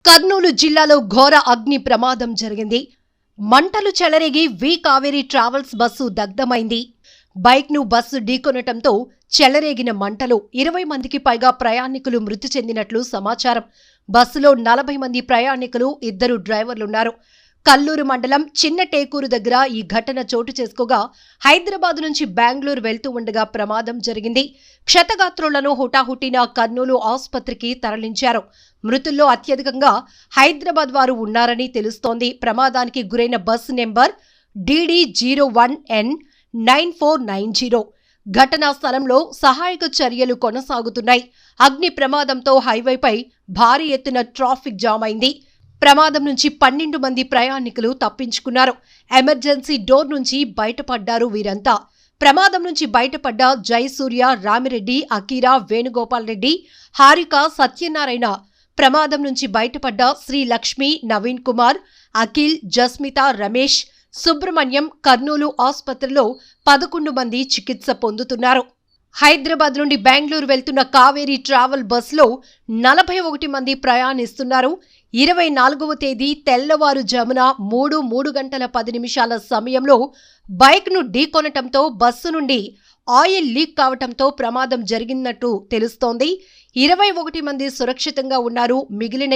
కర్నూలు జిల్లాలో ఘోర అగ్ని ప్రమాదం జరిగింది. మంటలు చెలరేగి కావేరీ ట్రావెల్స్ బస్సు దగ్ధమైంది. బైక్ను బస్సు ఢీకొనటంతో చెలరేగిన మంటలు 20 మందికి పైగా ప్రయాణికులు మృతి చెందినట్లు సమాచారం. బస్సులో 40 మంది ప్రయాణికులు, 2 డ్రైవర్లున్నారు. కల్లూరు మండలం చిన్న టేకూరు దగ్గర ఈ ఘటన చోటు చేసుకోగా హైదరాబాద్ నుంచి బెంగళూరు వెళ్తూ ఉండగా ప్రమాదం జరిగింది. క్షతగాత్రులను హుటాహుటిన కర్నూలు ఆసుపత్రికి తరలించారు. మృతుల్లో అత్యధికంగా హైదరాబాద్ వారు ఉన్నారని తెలుస్తోంది. ప్రమాదానికి గురైన బస్సు నెంబర్ DD01N9490. ఘటనా స్థలంలో సహాయక చర్యలు కొనసాగుతున్నాయి. అగ్ని ప్రమాదంతో హైవేపై భారీ ఎత్తున ట్రాఫిక్ జామ్ అయింది. ప్రమాదం నుంచి 12 మంది ప్రయాణికులు తప్పించుకున్నారు. ఎమర్జెన్సీ డోర్ నుంచి బయటపడ్డారు వీరంతా. ప్రమాదం నుంచి బయటపడ్డ జయసూర్య, రామిరెడ్డి, అకీరా, వేణుగోపాల్ రెడ్డి, హారిక, సత్యనారాయణ. ప్రమాదం నుంచి బయటపడ్డ శ్రీలక్ష్మి, నవీన్ కుమార్, అఖిల్, జస్మిత, రమేష్, సుబ్రహ్మణ్యం కర్నూలు ఆసుపత్రిలో 11 మంది చికిత్స పొందుతున్నారు. హైదరాబాద్ నుండి బెంగళూరు వెళ్తున్న కావేరీ ట్రావెల్ బస్సులో 41 మంది ప్రయాణిస్తున్నారు. 24వ తేదీ తెల్లవారుజామున 3 గంటల 10 నిమిషాల సమయంలో బైక్ను ఢీకొనటంతో బస్సు నుండి ఆయిల్ లీక్ కావటంతో ప్రమాదం జరిగినట్టు తెలుస్తోంది. 21 మంది సురక్షితంగా ఉన్నారు. మిగిలిన